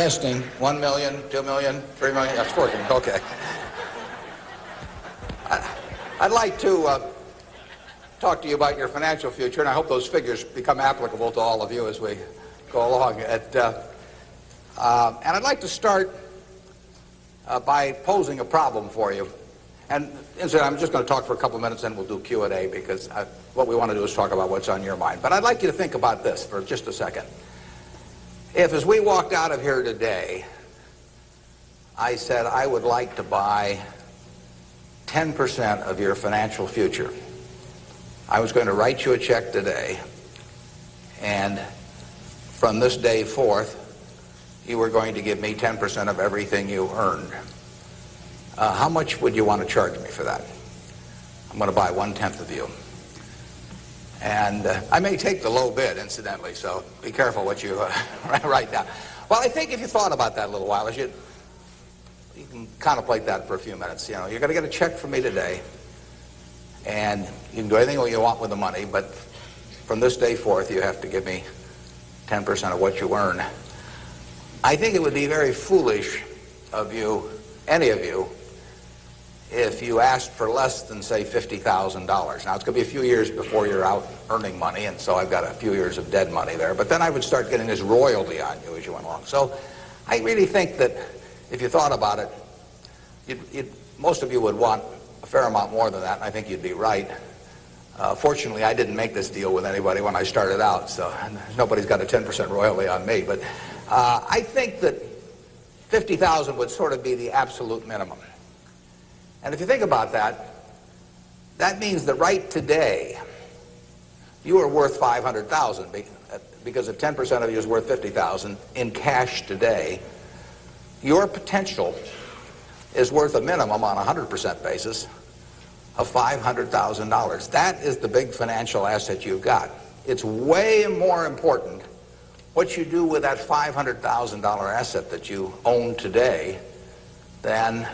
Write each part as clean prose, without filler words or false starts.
Testing. 1 million, 2 million, 3 million. That's working. Okay. I'd like to talk to you about your financial future, and I hope those figures become applicable to all of you as we go along. And I'd like to start by posing a problem for you. And incidentally, I'm just going to talk for a couple of minutes, and we'll do Q&A, because what we want to do is talk about what's on your mind. But I'd like you to think about this for just a second. If, as we walked out of here today, I said I would like to buy 10% of your financial future, I was going to write you a check today, and from this day forth, you were going to give me 10% of everything you earned. How much would you want to charge me for that? I'm going to buy 1/10 of you. And I may take the low bid, incidentally, so be careful what you write down. Well, I think if you thought about that a little while, you can contemplate that for a few minutes. You know, you're going to get a check from me today, and you can do anything you want with the money, but from this day forth, you have to give me 10% of what you earn. I think it would be very foolish of you, any of you, if you asked for less than, say, $50,000. Now, it's going to be a few years before you're out earning money, and so I've got a few years of dead money there. But then I would start getting this royalty on you as you went along. So I really think that if you thought about it, most of you would want a fair amount more than that, and I think you'd be right. Fortunately, I didn't make this deal with anybody when I started out, so nobody's got a 10% royalty on me. But I think that $50,000 would sort of be the absolute minimum. And if you think about that, that means that right today, you are worth $500,000, because if 10% of you is worth $50,000 in cash today, your potential is worth a minimum on a 100% basis of $500,000. That is the big financial asset you've got. It's way more important what you do with that $500,000 asset that you own today than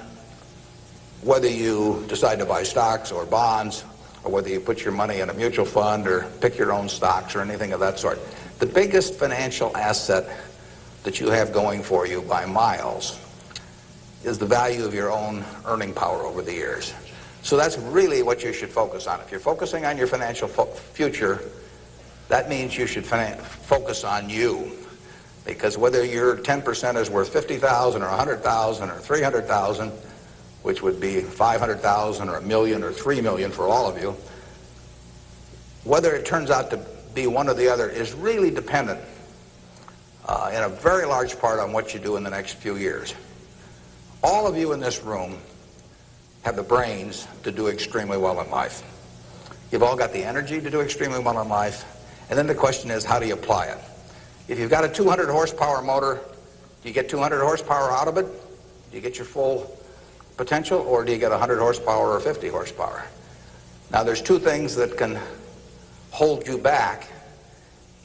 whether you decide to buy stocks or bonds, or whether you put your money in a mutual fund or pick your own stocks or anything of that sort. The biggest financial asset that you have going for you by miles is the value of your own earning power over the years. So that's really what you should focus on. If you're focusing on your financial future, that means you should focus on you. Because whether your 10% is worth $50,000 or $100,000 or $300,000, which would be $500,000 or $1 million or $3 million for all of you, whether it turns out to be one or the other is really dependent in a very large part on what you do in the next few years. All of you in this room have the brains to do extremely well in life. You've all got the energy to do extremely well in life, and then the question is, how do you apply it? If you've got a 200 horsepower motor, do you get 200 horsepower out of it? Do you get your full potential, or do you get 100 horsepower or 50 horsepower? Now, there's two things that can hold you back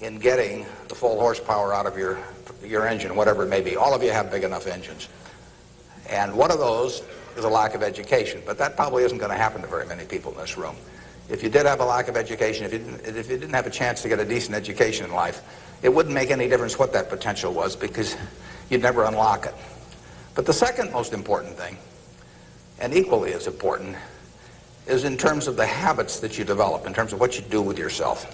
in getting the full horsepower out of your engine, whatever it may be. All of you have big enough engines. And one of those is a lack of education, but that probably isn't going to happen to very many people in this room. If you did have a lack of education, if you didn't have a chance to get a decent education in life, it wouldn't make any difference what that potential was, because you'd never unlock it. But the second most important thing, and equally as important, is in terms of the habits that you develop, in terms of what you do with yourself.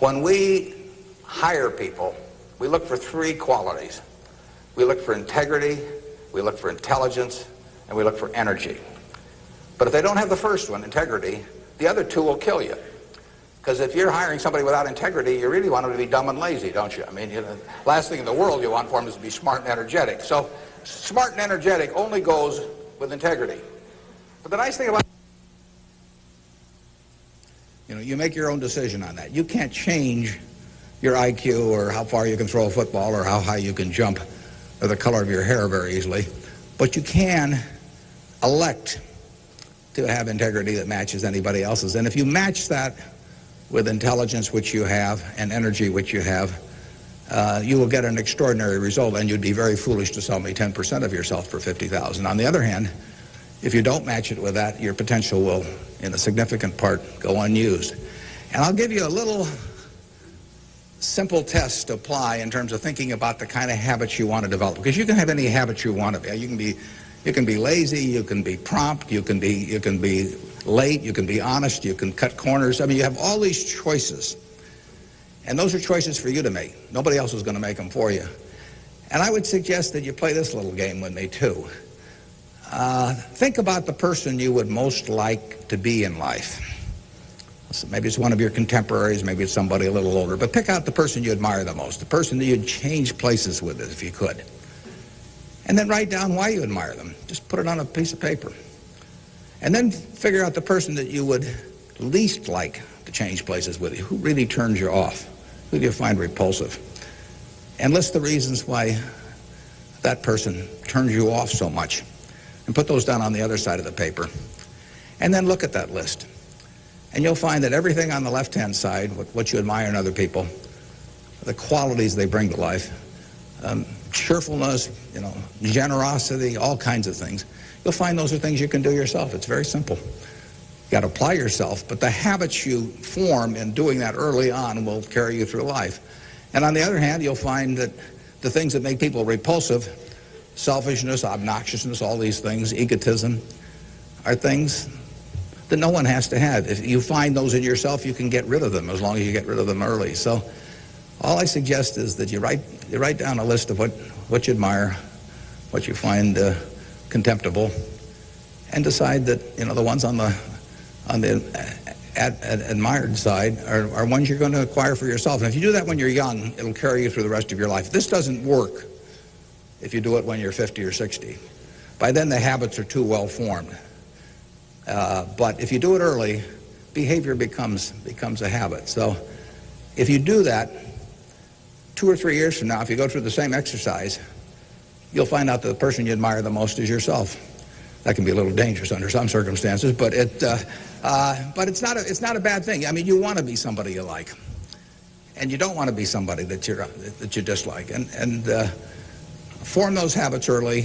When we hire people, we look for three qualities. We look for integrity, we look for intelligence, and we look for energy. But if they don't have the first one, integrity, the other two will kill you. Because if you're hiring somebody without integrity, you really want them to be dumb and lazy, don't you? I mean, last thing in the world you want for them is to be smart and energetic. So smart and energetic only goes with integrity. But the nice thing about you make your own decision on that. You can't change your IQ or how far you can throw a football or how high you can jump or the color of your hair very easily. But you can elect to have integrity that matches anybody else's. And if you match that with intelligence, which you have, and energy, which you have, you will get an extraordinary result, and you'd be very foolish to sell me 10% of yourself for $50,000. On the other hand, if you don't match it with that, your potential will, in a significant part, go unused. And I'll give you a little simple tests to apply in terms of thinking about the kind of habits you want to develop. Because you can have any habit you want to be. You can be lazy, you can be prompt, you can be late, you can be honest, you can cut corners. I mean, you have all these choices. And those are choices for you to make. Nobody else is going to make them for you. And I would suggest that you play this little game with me, too. Think about the person you would most like to be in life. So maybe it's one of your contemporaries, maybe it's somebody a little older, but pick out the person you admire the most, the person that you'd change places with if you could. And then write down why you admire them. Just put it on a piece of paper. And then figure out the person that you would least like to change places with you. Who really turns you off? Who do you find repulsive? And list the reasons why that person turns you off so much. And put those down on the other side of the paper. And then look at that list. And you'll find that everything on the left-hand side, what you admire in other people, the qualities they bring to life, cheerfulness, generosity, all kinds of things, you'll find those are things you can do yourself. It's very simple. You've got to apply yourself, but the habits you form in doing that early on will carry you through life. And on the other hand, you'll find that the things that make people repulsive, selfishness, obnoxiousness, all these things, egotism, are things that no one has to have. If you find those in yourself, you can get rid of them as long as you get rid of them early. So all I suggest is that you write down a list of what you admire, what you find contemptible, and decide that the ones on the admired side are ones you're going to acquire for yourself. And if you do that when you're young, it'll carry you through the rest of your life. This doesn't work if you do it when you're 50 or 60. By then the habits are too well formed. But if you do it early, behavior becomes a habit. So if you do that, 2 or 3 years from now, if you go through the same exercise, you'll find out that the person you admire the most is yourself. That can be a little dangerous under some circumstances, but it's not a bad thing. I mean, you want to be somebody you like, and you don't want to be somebody that you dislike. And form those habits early.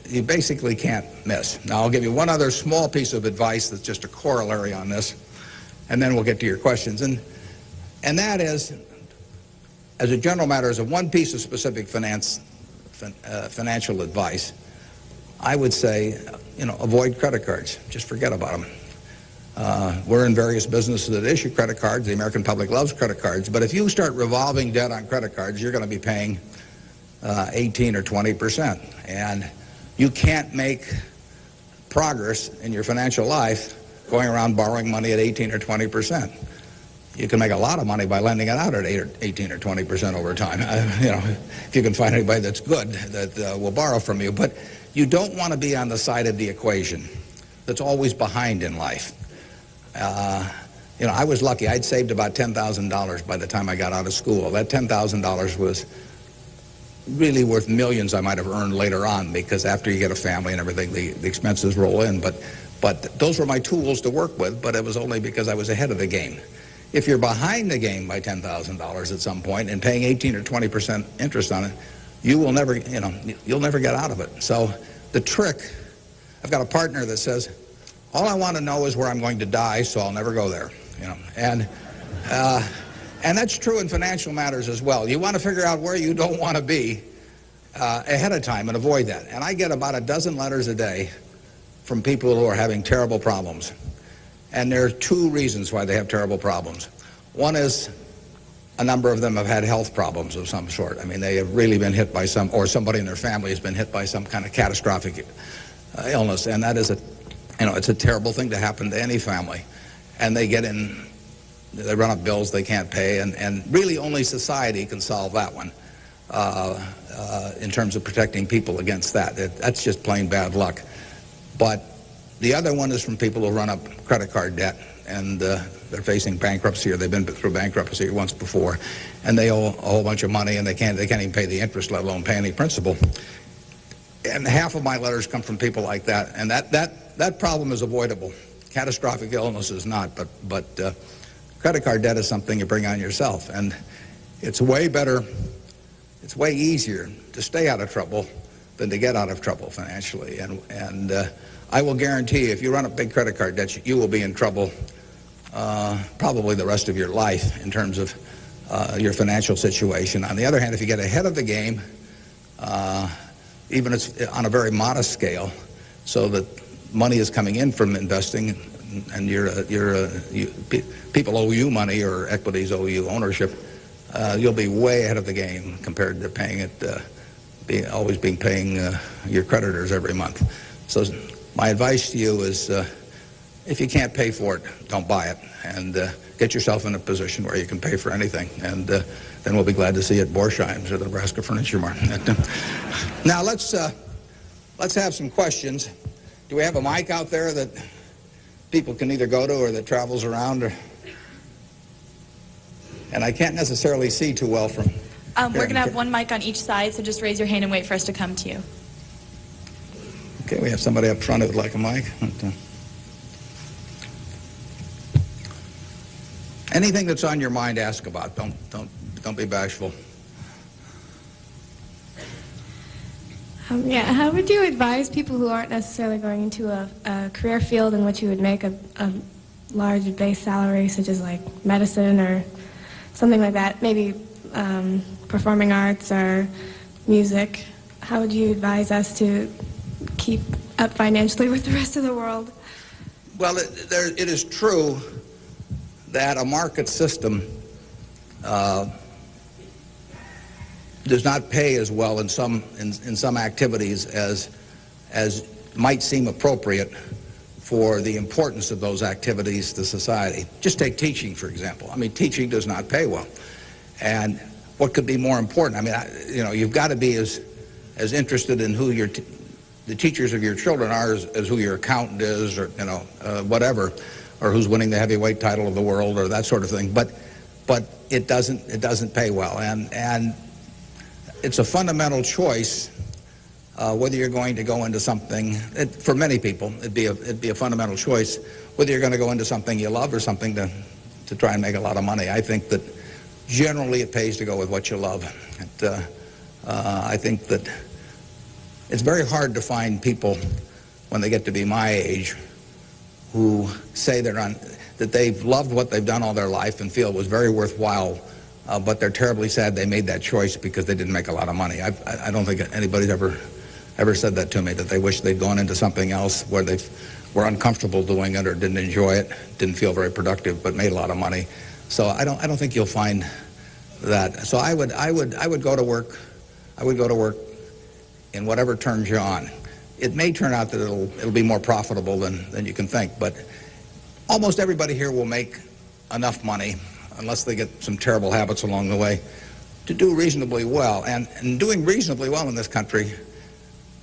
You basically can't miss. Now, I'll give you one other small piece of advice that's just a corollary on this, and then we'll get to your questions. And that is, as a general matter, as a one piece of specific financial advice, I would say, avoid credit cards. Just forget about them. We're in various businesses that issue credit cards. The American public loves credit cards. But if you start revolving debt on credit cards, you're going to be paying 18 or 20%. And you can't make progress in your financial life going around borrowing money at 18 or 20%. You can make a lot of money by lending it out at 18 or 20% over time. If you can find anybody that's good that will borrow from you. But you don't want to be on the side of the equation that's always behind in life. I was lucky. I'd saved about $10,000 by the time I got out of school. That $10,000 was really worth millions I might have earned later on, because after you get a family and everything, the expenses roll in. But those were my tools to work with, but it was only because I was ahead of the game. If you're behind the game by $10,000 at some point and paying 18 or 20% interest on it, you will never, you'll never get out of it. So the trick, I've got a partner that says, all I want to know is where I'm going to die, so I'll never go there. And that's true in financial matters as well. You want to figure out where you don't want to be ahead of time and avoid that. And I get about a dozen letters a day from people who are having terrible problems. And there are 2 reasons why they have terrible problems. One is a number of them have had health problems of some sort. I mean, they have really been hit by or somebody in their family has been hit by some kind of catastrophic illness. And that is it's a terrible thing to happen to any family. And they run up bills they can't pay, and really only society can solve that one in terms of protecting people against that. That's just plain bad luck. But the other one is from people who run up credit card debt, and they're facing bankruptcy, or they've been through bankruptcy once before, and they owe a whole bunch of money, and they can't even pay the interest, let alone pay any principal. And half of my letters come from people like that, and that problem is avoidable. Catastrophic illness is not, but credit card debt is something you bring on yourself, and it's way better, it's way easier to stay out of trouble than to get out of trouble financially. And I will guarantee you, if you run up big credit card debts, you will be in trouble probably the rest of your life in terms of your financial situation. On the other hand, if you get ahead of the game, even it's on a very modest scale, so that money is coming in from investing, and people owe you money or equities owe you ownership, you'll be way ahead of the game compared to paying it, always paying your creditors every month. So my advice to you is, if you can't pay for it, don't buy it, and get yourself in a position where you can pay for anything, and then we'll be glad to see you at Borsheim's or the Nebraska Furniture Mart. Now let's have some questions. Do we have a mic out there that people can either go to or that travels around? And I can't necessarily see too well from we're going to have one mic on each side, so just raise your hand and wait for us to come to you. Okay, we have somebody up front who would like a mic. Anything that's on your mind, ask about. Don't be bashful. Yeah, how would you advise people who aren't necessarily going into a career field in which you would make a large base salary, such as like medicine or something like that, maybe performing arts or music? How would you advise us to keep up financially with the rest of the world? Well, it is true that a market system does not pay as well in some activities as might seem appropriate for the importance of those activities to society. Just take teaching, for example. I mean, teaching does not pay well. And what could be more important? I mean, you've got to be as interested in who the teachers of your children are as who your accountant is, or whatever, or who's winning the heavyweight title of the world, or that sort of thing. But it doesn't pay well, and it's a fundamental choice whether you're going to go into something. For many people, it'd be a fundamental choice whether you're going to go into something you love or something to try and make a lot of money. I think that generally it pays to go with what you love. I think that it's very hard to find people when they get to be my age who say that they've loved what they've done all their life and feel it was very worthwhile, but they're terribly sad they made that choice because they didn't make a lot of money. I don't think anybody's ever said that to me, that they wish they'd gone into something else where they were uncomfortable doing it or didn't enjoy it, didn't feel very productive, but made a lot of money. So I don't think you'll find that. So I would go to work. I would go to work in whatever turns you on. It may turn out that it'll be more profitable than you can think, but almost everybody here will make enough money, unless they get some terrible habits along the way, to do reasonably well. And doing reasonably well in this country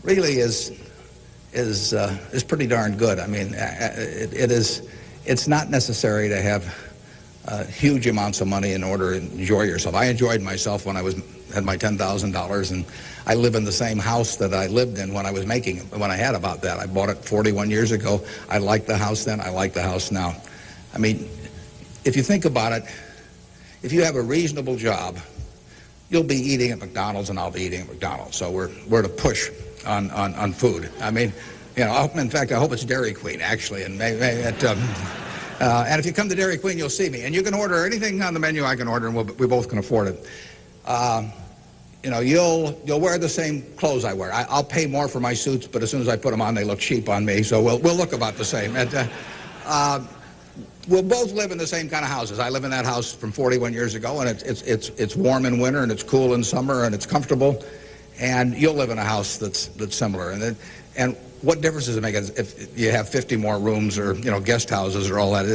really is pretty darn good. I mean, it's not necessary to have huge amounts of money in order to enjoy yourself. I enjoyed myself when I had my $10,000, and I live in the same house that I lived in when I had about that. I bought it 41 years ago. I liked the house then. I like the house now. I mean, if you think about it, if you have a reasonable job, you'll be eating at McDonald's and I'll be eating at McDonald's. So we're to push on food. I mean, in fact, I hope it's Dairy Queen, actually, and and if you come to Dairy Queen, you'll see me. And you can order anything on the menu I can order, and we both can afford it. You'll wear the same clothes I wear. I'll pay more for my suits, but as soon as I put them on, they look cheap on me. So we'll look about the same. We'll both live in the same kind of houses. I live in that house from 41 years ago, and it's warm in winter, and it's cool in summer, and it's comfortable. And you'll live in a house that's similar. And what difference does it make if you have 50 more rooms or guest houses or all that?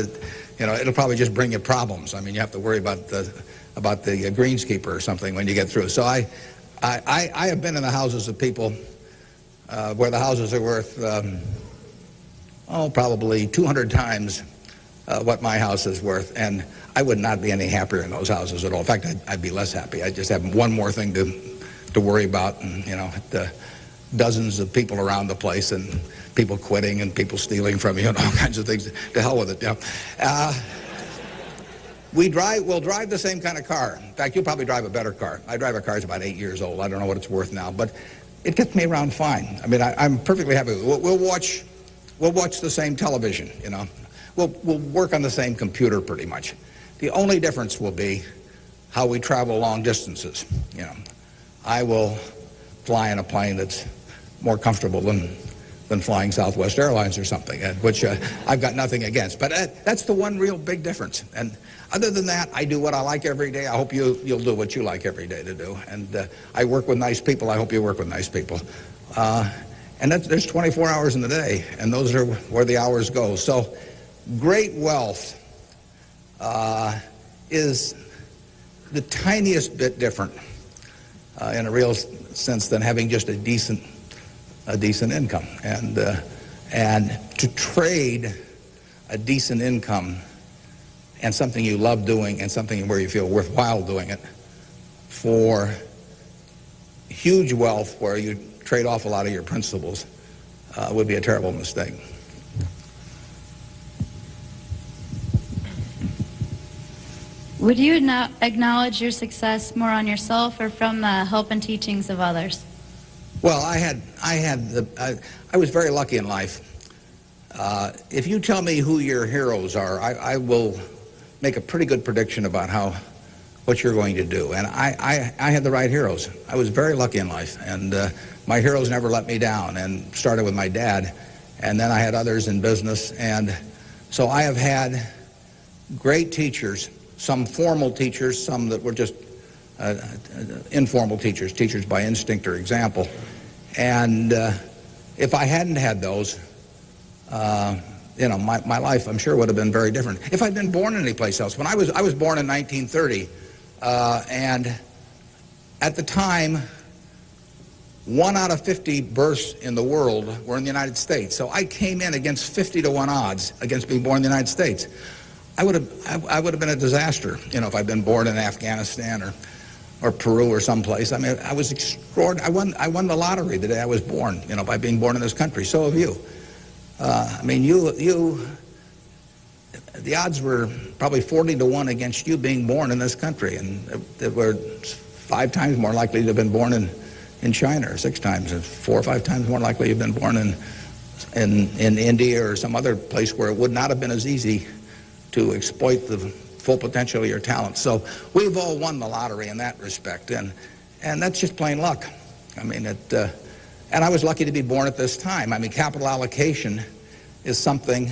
It'll probably just bring you problems. I mean, you have to worry about the greenskeeper or something when you get through. So I have been in the houses of people where the houses are worth probably 200 times what my house is worth, and I would not be any happier in those houses at all. In fact, I'd be less happy. I just have one more thing to worry about, and dozens of people around the place, and people quitting, and people stealing from you, and all kinds of things. To hell with it. We'll drive the same kind of car. In fact, you'll probably drive a better car. I drive a car that's about 8 years old. I don't know what it's worth now, but it gets me around fine. I mean, I'm perfectly happy. We'll watch the same television. We'll work on the same computer pretty much. The only difference will be how we travel long distances. You know, I will fly in a plane that's more comfortable than flying Southwest Airlines or something, which I've got nothing against. But that's the one real big difference. And other than that, I do what I like every day. I hope you'll do what you like every day to do. And I work with nice people. I hope you work with nice people. And there's 24 hours in the day, and those are where the hours go. So great wealth is the tiniest bit different in a real sense than having just a decent income. And to trade a decent income and something you love doing and something where you feel worthwhile doing it for huge wealth where you trade off a lot of your principles would be a terrible mistake. Would you acknowledge your success more on yourself or from the help and teachings of others? Well, I was very lucky in life. If you tell me who your heroes are, I will make a pretty good prediction about what you're going to do. And I had the right heroes. I was very lucky in life, and my heroes never let me down. And started with my dad, and then I had others in business, and so I have had great teachers. Some formal teachers, some that were just informal teachers by instinct or example. And if I hadn't had those, my life, I'm sure, would have been very different. If I'd been born any place else. When I was born in 1930, and at the time, 1 out of 50 births in the world were in the United States. So I came in against 50-to-1 odds against being born in the United States. I would have been a disaster, if I'd been born in Afghanistan or Peru or someplace. I mean, I was extraordinary. I won the lottery the day I was born, by being born in this country. So have you. The odds were probably 40-to-1 against you being born in this country, and they were 5 times more likely to have been born in China, or 6 times, or 4 or 5 times more likely to have been born in India or some other place where it would not have been as easy to exploit the full potential of your talent. So we've all won the lottery in that respect, and that's just plain luck. I mean, and I was lucky to be born at this time. I mean, capital allocation is something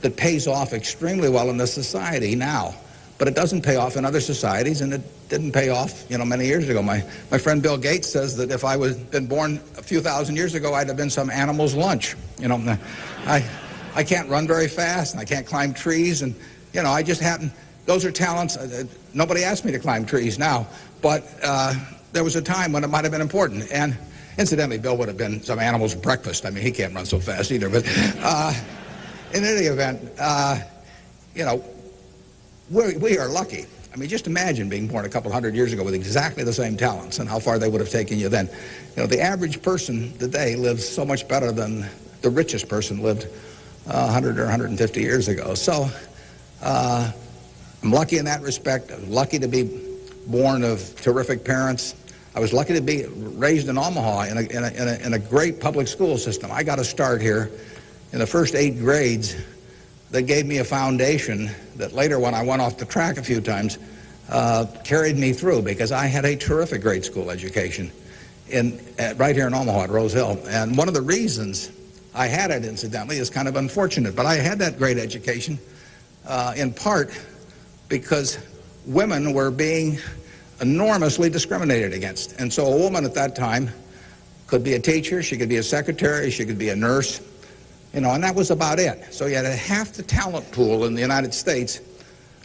that pays off extremely well in this society now, but it doesn't pay off in other societies, and it didn't pay off, many years ago. My friend Bill Gates says that if I was been born a few thousand years ago, I'd have been some animal's lunch. I can't run very fast, and I can't climb trees, and I just happen. Those are talents. Nobody asked me to climb trees now, but there was a time when it might have been important. And incidentally, Bill would have been some animal's breakfast. I mean, he can't run so fast either. But in any event, we are lucky. I mean, just imagine being born a couple hundred years ago with exactly the same talents and how far they would have taken you then. The average person today lives so much better than the richest person lived 100 or 150 years ago. So I'm lucky in that respect. I'm lucky to be born of terrific parents. I was lucky to be raised in Omaha in a great public school system. I got a start here in the first 8 grades that gave me a foundation that later, when I went off the track a few times, carried me through, because I had a terrific grade school education right here in Omaha at Rose Hill. And one of the reasons I had it, incidentally, is kind of unfortunate, but I had that great education in part because women were being enormously discriminated against. And so a woman at that time could be a teacher, she could be a secretary, she could be a nurse, and that was about it. So you had half the talent pool in the United States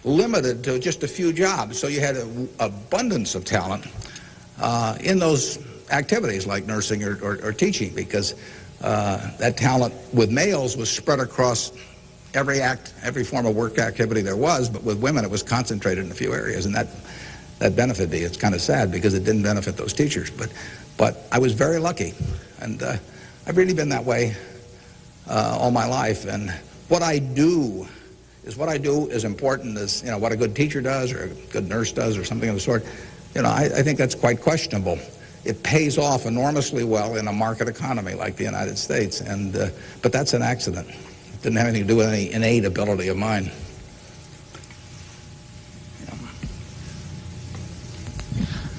limited to just a few jobs. So you had an abundance of talent in those activities like nursing or teaching, because that talent with males was spread across every form of work activity there was, but with women it was concentrated in a few areas, and that benefited me. It's kind of sad because it didn't benefit those teachers, but I was very lucky, and I've really been that way all my life. And what I do is important as what a good teacher does or a good nurse does or something of the sort. I think that's quite questionable. It pays off enormously well in a market economy like the United States, but that's an accident. It didn't have anything to do with any innate ability of mine.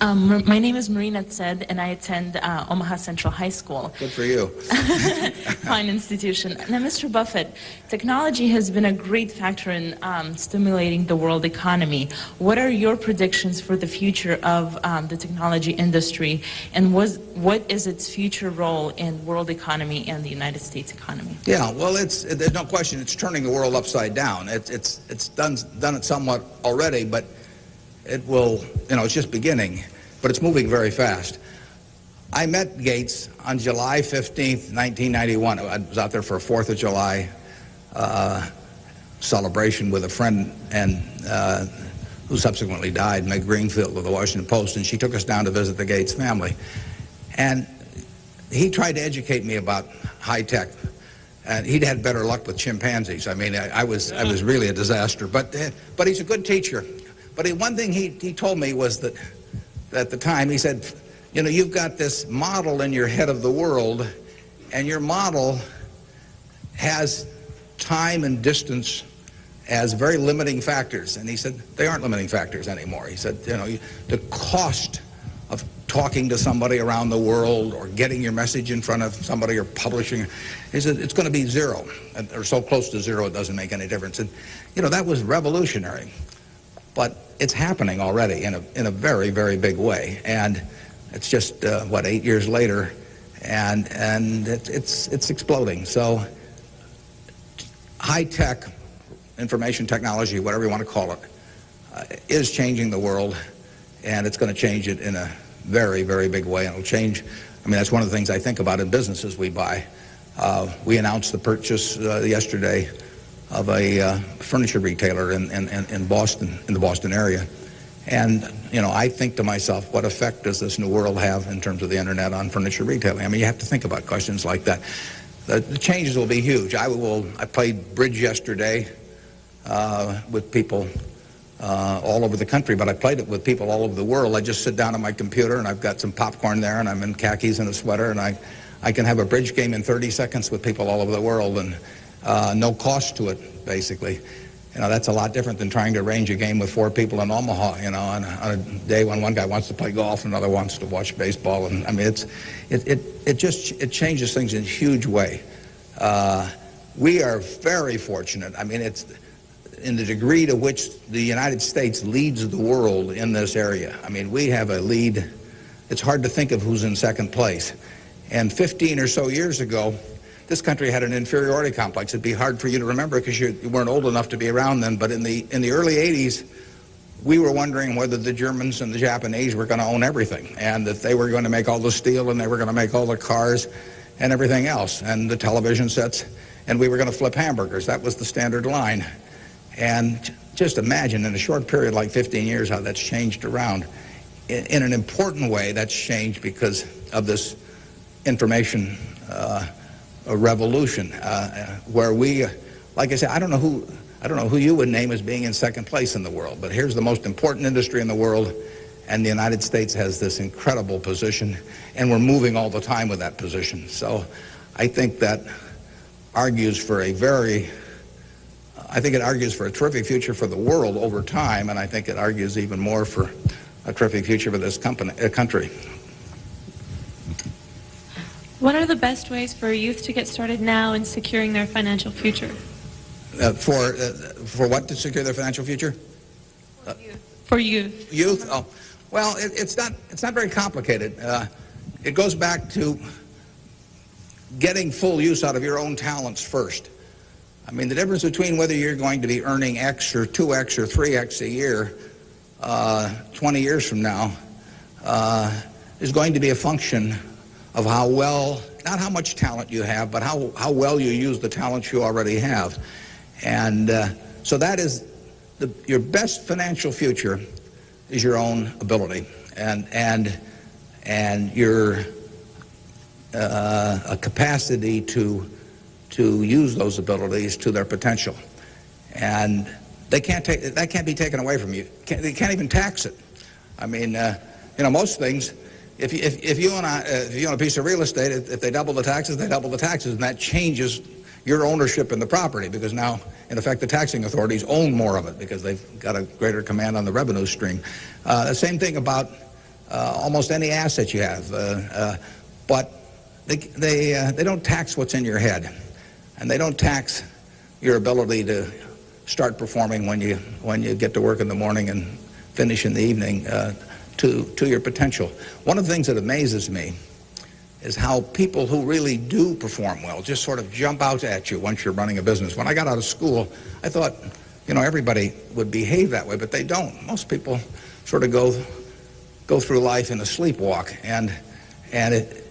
My name is Marina Tsed, and I attend Omaha Central High School. Good for you. Fine institution. Now, Mr. Buffett, technology has been a great factor in stimulating the world economy. What are your predictions for the future of the technology industry, and what is its future role in world economy and the United States economy? Yeah, well, there's no question it's turning the world upside down. It's done it somewhat already, but it will, it's just beginning, but it's moving very fast. I met Gates on July 15th, 1991. I was out there for a 4th of July celebration with a friend and who subsequently died, Meg Greenfield of the Washington Post, and she took us down to visit the Gates family. And he tried to educate me about high tech. And he'd had better luck with chimpanzees. I mean, I was really a disaster. But he's a good teacher. But one thing he told me was that at the time, he said, you've got this model in your head of the world, and your model has time and distance as very limiting factors. And he said, they aren't limiting factors anymore. He said, the cost of talking to somebody around the world or getting your message in front of somebody or publishing, he said, it's going to be zero, or so close to zero it doesn't make any difference. And, that was revolutionary. But it's happening already in a very, very big way. And it's just, 8 years later, and it's exploding. So high-tech information technology, whatever you want to call it, is changing the world, and it's going to change it in a very, very big way. And it'll change, that's one of the things I think about in businesses we buy. We announced the purchase yesterday of a furniture retailer in Boston, in the Boston area. And, I think to myself, what effect does this new world have in terms of the internet on furniture retailing? You have to think about questions like that. The changes will be huge. I played bridge yesterday with people all over the country, but I played it with people all over the world. I just sit down on my computer, and I've got some popcorn there, and I'm in khakis and a sweater, and I can have a bridge game in 30 seconds with people all over the world, and no cost to it, basically. That's a lot different than trying to arrange a game with 4 people in Omaha, on a day when one guy wants to play golf and another wants to watch baseball. And it changes things in a huge way. We are very fortunate. It's in the degree to which the United States leads the world in this area. We have a lead. It's hard to think of who's in second place. And 15 or so years ago, this country had an inferiority complex. It'd be hard for you to remember because you weren't old enough to be around then, but in the early 80s, we were wondering whether the Germans and the Japanese were going to own everything, and that they were going to make all the steel, and they were going to make all the cars and everything else, and the television sets, and we were going to flip hamburgers. That was the standard line. And just imagine in a short period like 15 years how that's changed around. In an important way, that's changed because of this information a revolution, where we, like I said, I don't know who you would name as being in second place in the world, but here's the most important industry in the world, and the United States has this incredible position, and we're moving all the time with that position. So I think that argues for it argues for a terrific future for the world over time, and I think it argues even more for a terrific future for this country. What are the best ways for youth to get started now in securing their financial future? For what to secure their financial future? For youth. Youth? Oh, well, it's not very complicated. It goes back to getting full use out of your own talents first. The difference between whether you're going to be earning X or 2X or 3X a year 20 years from now is going to be a function of how well, not how much talent you have, but how well you use the talents you already have. And so that is your best financial future is your own ability and your a capacity to use those abilities to their potential. And that can't be taken away from you. They can't even tax it. Most things, if you own a piece of real estate, if they double the taxes, they double the taxes, and that changes your ownership in the property, because now, in effect, the taxing authorities own more of it because they've got a greater command on the revenue stream. The same thing about almost any asset you have. But they don't tax what's in your head, and they don't tax your ability to start performing when you get to work in the morning and finish in the evening to your potential. One of the things that amazes me is how people who really do perform well just sort of jump out at you once you're running a business. When I got out of school, I thought, everybody would behave that way, but they don't. Most people sort of go through life in a sleepwalk, and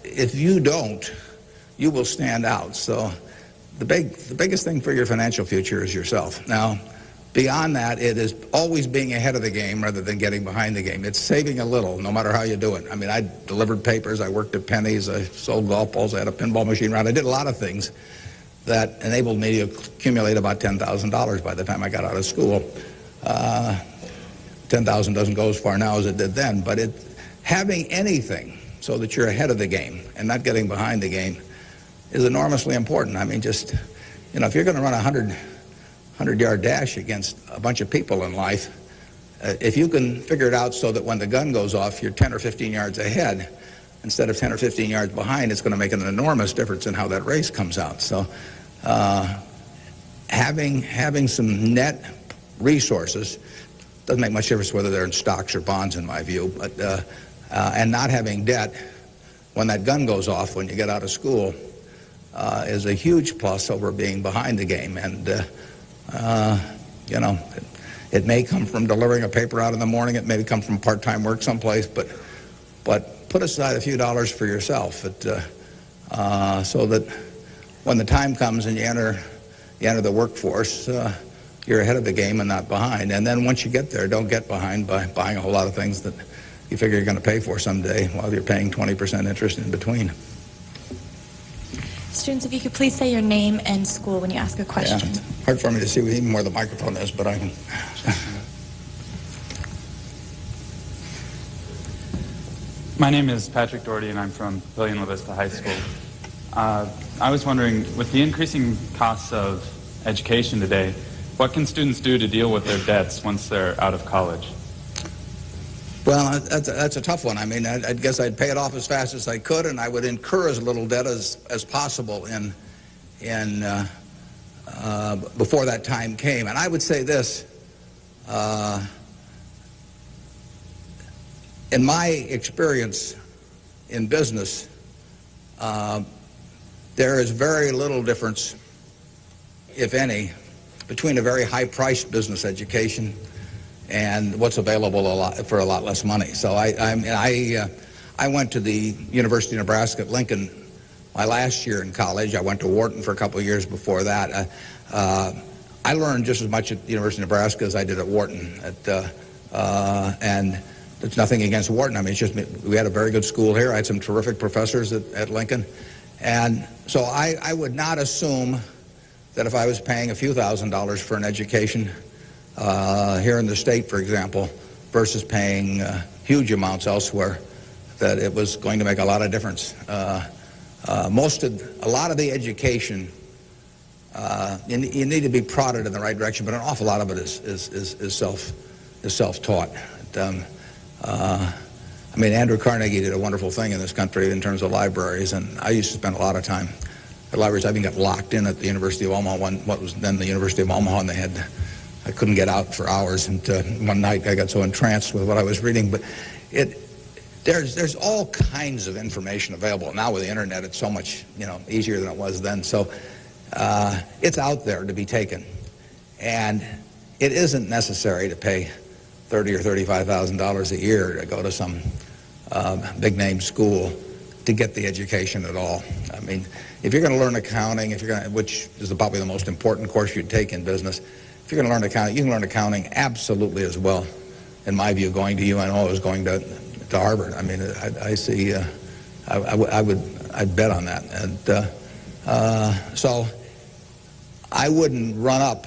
if you don't, you will stand out. So the biggest thing for your financial future is yourself. Now, beyond that, it is always being ahead of the game rather than getting behind the game. It's saving a little, no matter how you do it. I mean, I delivered papers, I worked at Penny's, I sold golf balls, I had a pinball machine around. I did a lot of things that enabled me to accumulate about $10,000 by the time I got out of school. 10,000 doesn't go as far now as it did then, but having anything so that you're ahead of the game and not getting behind the game is enormously important. I mean, just, if you're going to run a 100-yard dash against a bunch of people in life, if you can figure it out so that when the gun goes off, you're 10 or 15 yards ahead instead of 10 or 15 yards behind, it's going to make an enormous difference in how that race comes out. So having some net resources doesn't make much difference whether they're in stocks or bonds, in my view, but and not having debt when that gun goes off when you get out of school is a huge plus over being behind the game. And it may come from delivering a paper out in the morning, it may come from part-time work someplace, but put aside a few dollars for yourself so that when the time comes and you enter the workforce, you're ahead of the game and not behind. And then once you get there, don't get behind by buying a whole lot of things that you figure you're going to pay for someday while you're paying 20% interest in between. Students, if you could please say your name and school when you ask a question. Yeah, it's hard for me to see even where the microphone is, but I can. My name is Patrick Doherty, and I'm from Pillion La Vista High School. I was wondering, with the increasing costs of education today, what can students do to deal with their debts once they're out of college? Well, that's a tough one. I mean, I guess I'd pay it off as fast as I could, and I would incur as little debt as possible before that time came. And I would say this, in my experience in business, there is very little difference, if any, between a very high-priced business education and what's available for a lot less money. So I went to the University of Nebraska at Lincoln my last year in college. I went to Wharton for a couple of years before that. I learned just as much at the University of Nebraska as I did at Wharton. And there's nothing against Wharton. I mean, it's just we had a very good school here. I had some terrific professors at Lincoln. And so I would not assume that if I was paying a few $1,000s for an education here in the state, for example, versus paying huge amounts elsewhere, that it was going to make a lot of difference. A lot of the education, you need to be prodded in the right direction, but an awful lot of it is self-taught. I mean, Andrew Carnegie did a wonderful thing in this country in terms of libraries, and I used to spend a lot of time at libraries. I even got locked in at the University of Omaha, what was then the University of Omaha, and I couldn't get out for hours. And one night I got so entranced with what I was reading. But there's all kinds of information available now with the internet. It's so much easier than it was then. So it's out there to be taken, and it isn't necessary to pay $30,000 or $35,000 a year to go to some big-name school to get the education at all. I mean, if you're going to learn accounting, which is probably the most important course you'd take in business, if you're going to learn accounting, you can learn accounting absolutely as well, in my view, going to UNO as going to Harvard. I mean, I see. I'd bet on that, and so I wouldn't run up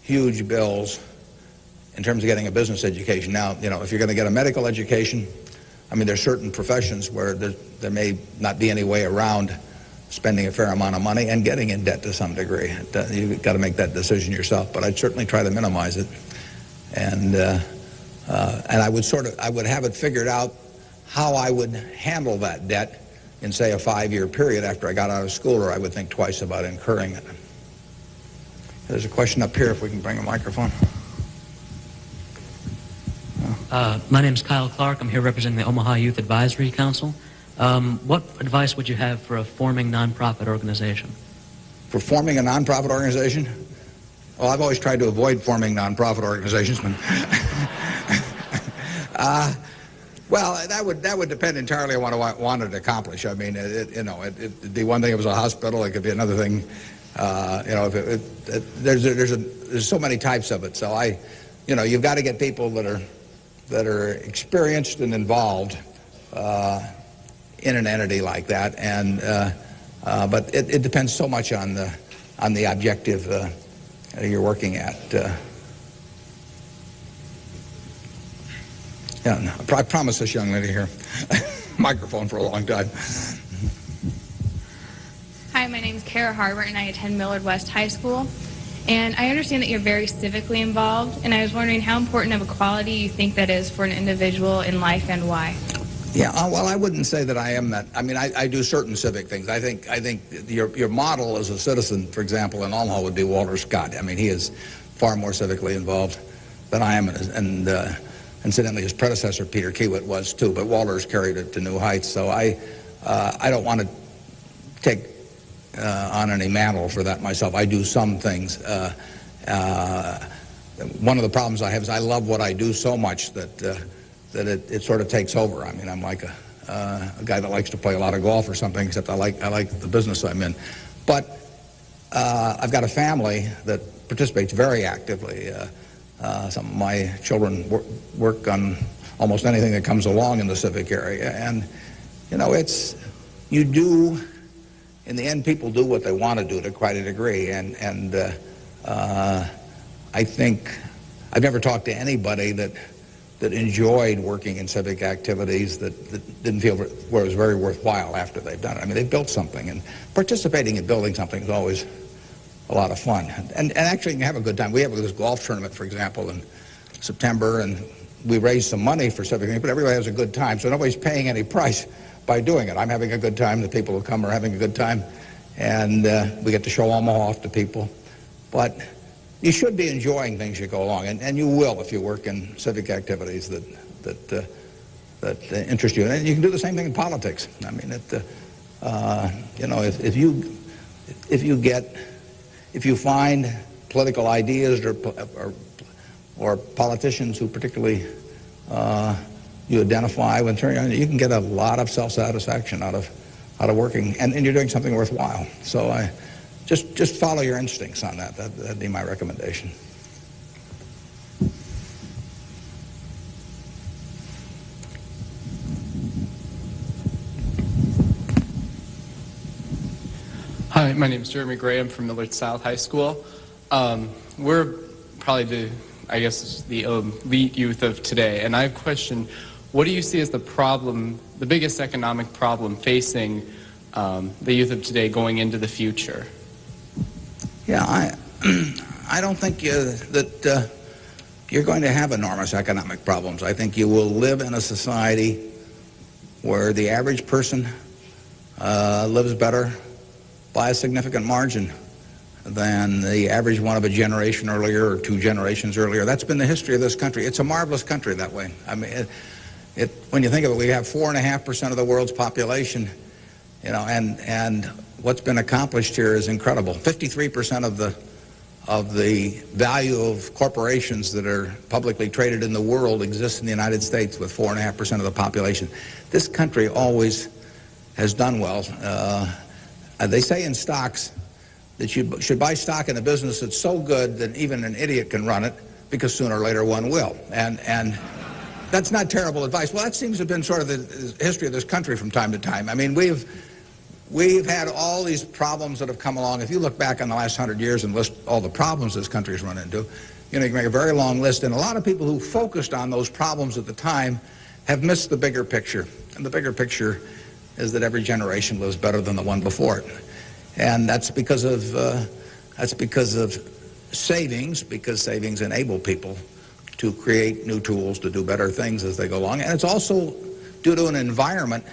huge bills in terms of getting a business education. Now, if you're going to get a medical education, I mean, there's certain professions where there may not be any way around spending a fair amount of money and getting in debt to some degree. You've got to make that decision yourself, but I'd certainly try to minimize it. And and I would have it figured out how I would handle that debt in, say, a 5-year period after I got out of school, or I would think twice about incurring it. There's a question up here, if we can bring a microphone. My name is Kyle Clark. I'm here representing the Omaha Youth Advisory Council. What advice would you have for a forming nonprofit organization? For forming a nonprofit organization? Well, I've always tried to avoid forming nonprofit organizations. But well, that would depend entirely on what I wanted to accomplish. I mean, it'd be one thing if it was a hospital. It could be another thing. There's so many types of it. So you've got to get people that are experienced and involved in an entity like that. And but it depends so much on the objective you're working at. Yeah, no, I promised this young lady here microphone for a long time. Hi, my name is Kara Harbert, and I attend Millard West High School. And I understand that you're very civically involved, and I was wondering how important of a quality you think that is for an individual in life and why. Yeah, well, I wouldn't say that I am that. I mean, I do certain civic things. I think your model as a citizen, for example, in Omaha would be Walter Scott. I mean, he is far more civically involved than I am, and incidentally, his predecessor, Peter Kiewit, was too, but Walter's carried it to new heights. So I don't want to take on any mantle for that myself. I do some things. One of the problems I have is I love what I do so much that it sort of takes over. I mean, I'm like a guy that likes to play a lot of golf or something, except I like the business I'm in. But I've got a family that participates very actively. Some of my children work on almost anything that comes along in the civic area. And, in the end, people do what they want to do to quite a degree. And I think I've never talked to anybody that enjoyed working in civic activities that didn't feel where it was very worthwhile after they've done it. I mean, they built something, and participating in building something is always a lot of fun. And actually, you can have a good time. We have this golf tournament, for example, in September, and we raise some money for civic things, but everybody has a good time, so nobody's paying any price by doing it. I'm having a good time. The people who come are having a good time, and we get to show Omaha off to people. But you should be enjoying things you go along, and you will if you work in civic activities that interest you. And you can do the same thing in politics. I mean, if you find political ideas or politicians who particularly you identify with, you can get a lot of self-satisfaction out of working, and you're doing something worthwhile. So just follow your instincts on that. That'd be my recommendation. Hi, my name is Jeremy Graham from Millard South High School. We're probably the elite youth of today, and I have a question. What do you see as the biggest economic problem facing the youth of today going into the future? Yeah, I don't think that you're going to have enormous economic problems. I think you will live in a society where the average person lives better by a significant margin than the average one of a generation earlier or 2 generations earlier. That's been the history of this country. It's a marvelous country that way. I mean, when you think of it, we have 4.5% of the world's population, and what's been accomplished here is incredible. 53% of the value of corporations that are publicly traded in the world exists in the United States with 4.5% of the population. This country always has done well. They say in stocks that you should buy stock in a business that's so good that even an idiot can run it, because sooner or later one will. And that's not terrible advice. Well, that seems to have been sort of the history of this country from time to time. I mean, we've had all these problems that have come along. If you look back on the last 100 years and list all the problems this country has run into, you can make a very long list. And a lot of people who focused on those problems at the time have missed the bigger picture. And the bigger picture is that every generation lives better than the one before it. And that's because of savings, because savings enable people to create new tools to do better things as they go along. And it's also due to an environment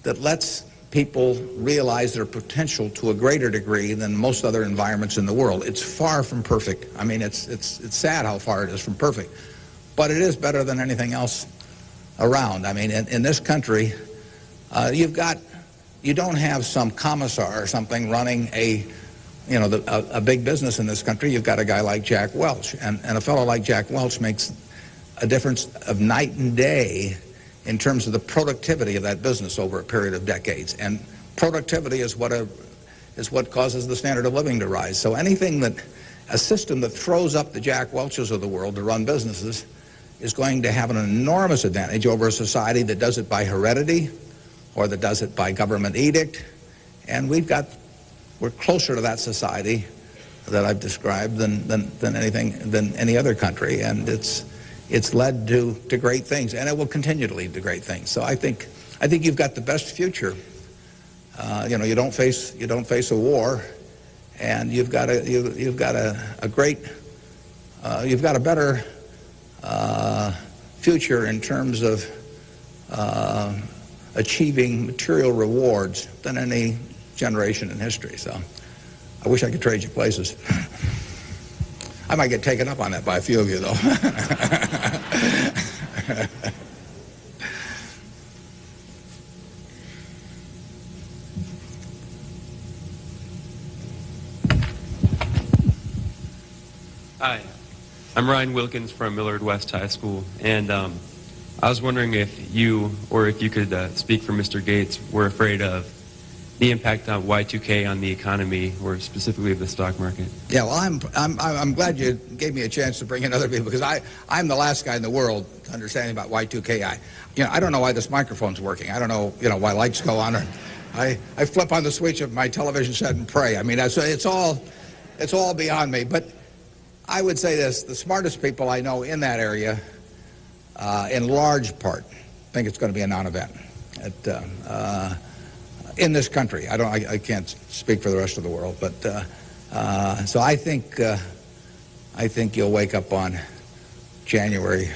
that lets people realize their potential to a greater degree than most other environments in the world. It's far from perfect. I mean, it's sad how far it is from perfect. But it is better than anything else around. I mean, in this country, you don't have some commissar or something running a big business in this country. You've got a guy like Jack Welch, and a fellow like Jack Welch makes a difference of night and day in terms of the productivity of that business over a period of decades. And productivity is what causes the standard of living to rise. So a system that throws up the Jack Welches of the world to run businesses is going to have an enormous advantage over a society that does it by heredity or that does it by government edict. And we're closer to that society that I've described than any other country, and it's led to great things, and it will continue to lead to great things. So I think you've got the best future. You don't face a war, and you've got a better future in terms of achieving material rewards than any generation in history. So I wish I could trade you places. I might get taken up on that by a few of you, though. Hi, I'm Ryan Wilkins from Millard West High School, and I was wondering if you could speak for Mr. Gates, were afraid of the impact of Y2K on the economy, or specifically the stock market. Yeah, well, I'm glad you gave me a chance to bring in other people, because I'm the last guy in the world to understand about Y2K. I don't know why this microphone's working. I don't know, why lights go on. Or I flip on the switch of my television set and pray. I mean, it's all beyond me. But I would say this: the smartest people I know in that area, in large part, think it's going to be a non-event. In this country, I can't speak for the rest of the world, but so I think you'll wake up on January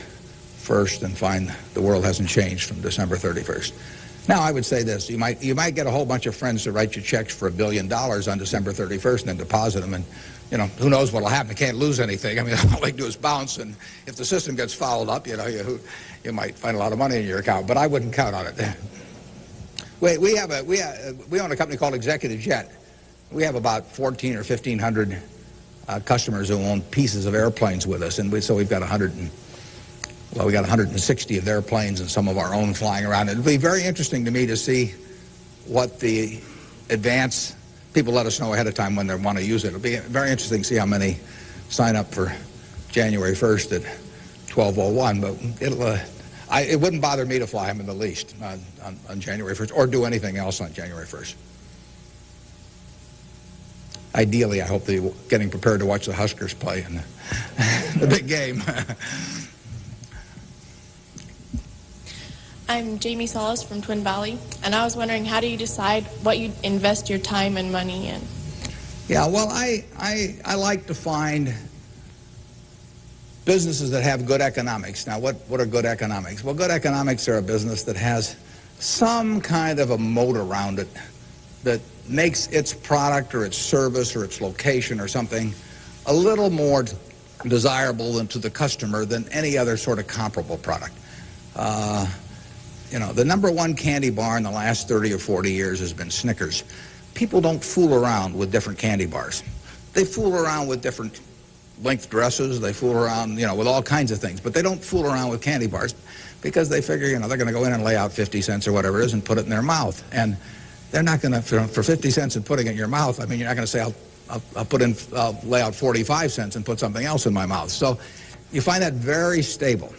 1st and find the world hasn't changed from December 31st. Now, I would say this: you might get a whole bunch of friends to write you checks for $1 billion on December 31st and then deposit them, and who knows what'll happen? You can't lose anything. I mean, all they do is bounce, and if the system gets fouled up, you might find a lot of money in your account. But I wouldn't count on it. We own a company called Executive Jet. We have about 1,400 or 1,500 customers who own pieces of airplanes with us, and so we've got 160 of their planes and some of our own flying around. It'll be very interesting to me to see what the advance people let us know ahead of time when they want to use it. It'll be very interesting to see how many sign up for January 1st at 12:01. But it wouldn't bother me to fly them in the least on January 1st or do anything else on January 1st. Ideally, I hope they're getting prepared to watch the Huskers play in the big game. I'm Jamie Solis from Twin Valley, and I was wondering, how do you decide what you invest your time and money in? Yeah, well, I like to find businesses that have good economics. Now, what are good economics? Well, good economics are a business that has some kind of a moat around it that makes its product or its service or its location or something a little more desirable to the customer than any other sort of comparable product. The number one candy bar in the last 30 or 40 years has been Snickers. People don't fool around with different candy bars. They fool around with different length dresses. They fool around, with all kinds of things. But they don't fool around with candy bars because they figure, they're going to go in and lay out 50 cents or whatever it is and put it in their mouth. And they're not going to, for 50 cents and putting it in your mouth, I mean, you're not going to say, I'll lay out 45 cents and put something else in my mouth. So you find that very stable.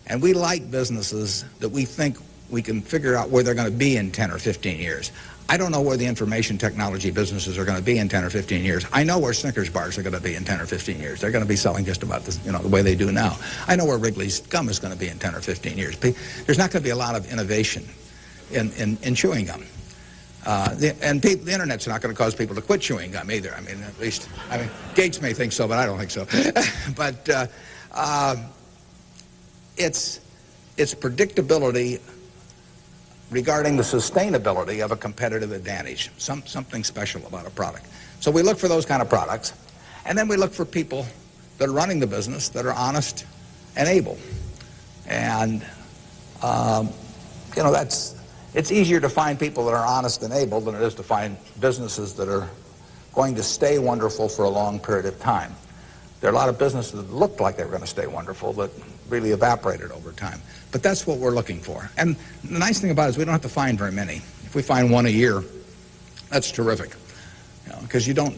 And we like businesses that we think we can figure out where they're going to be in 10 or 15 years. I don't know where the information technology businesses are going to be in 10 or 15 years. I know where Snickers bars are going to be in 10 or 15 years. They're going to be selling just about the way they do now. I know where Wrigley's gum is going to be in 10 or 15 years. There's not going to be a lot of innovation in chewing gum. The Internet's not going to cause people to quit chewing gum either. I mean, Gates may think so, but I don't think so. But it's predictability regarding the sustainability of a competitive advantage, something special about a product. So we look for those kind of products, and then we look for people that are running the business that are honest and able. And, you know, it's easier to find people that are honest and able than it is to find businesses that are going to stay wonderful for a long period of time. There are a lot of businesses that looked like they were going to stay wonderful that really evaporated over time. But that's what we're looking for. And the nice thing about it is we don't have to find very many. If we find one a year, that's terrific. You know, because you don't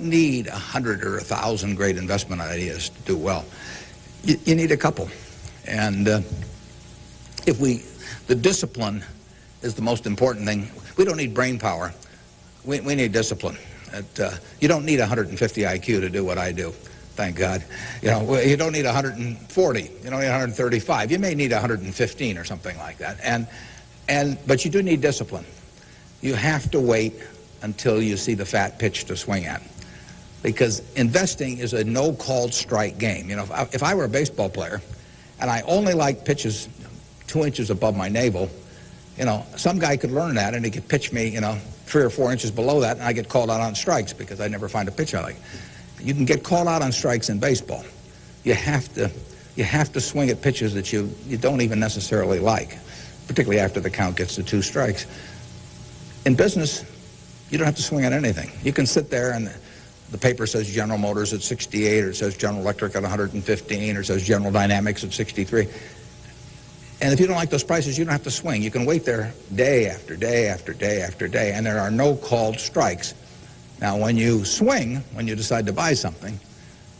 need 100 or 1,000 great investment ideas to do well. You need a couple. And the discipline is the most important thing. We don't need brain power. We need discipline. You don't need 150 IQ to do what I do. Thank God. You know, you don't need 140. You don't need 135. You may need 115 or something like that. But you do need discipline. You have to wait until you see the fat pitch to swing at. Because investing is a no-called strike game. You know, if I were a baseball player and I only liked pitches 2 inches above my navel, you know, some guy could learn that and he could pitch me, you know, 3 or 4 inches below that, and I get called out on strikes because I never find a pitch I like. You can get called out on strikes in baseball. You have to swing at pitches that you don't even necessarily like, particularly after the count gets to 2 strikes. In business, you don't have to swing at anything. You can sit there and the paper says General Motors at 68, or it says General Electric at 115, or it says General Dynamics at 63. And if you don't like those prices, you don't have to swing. You can wait there day after day after day after day, and there are no called strikes. Now, when you swing, when you decide to buy something,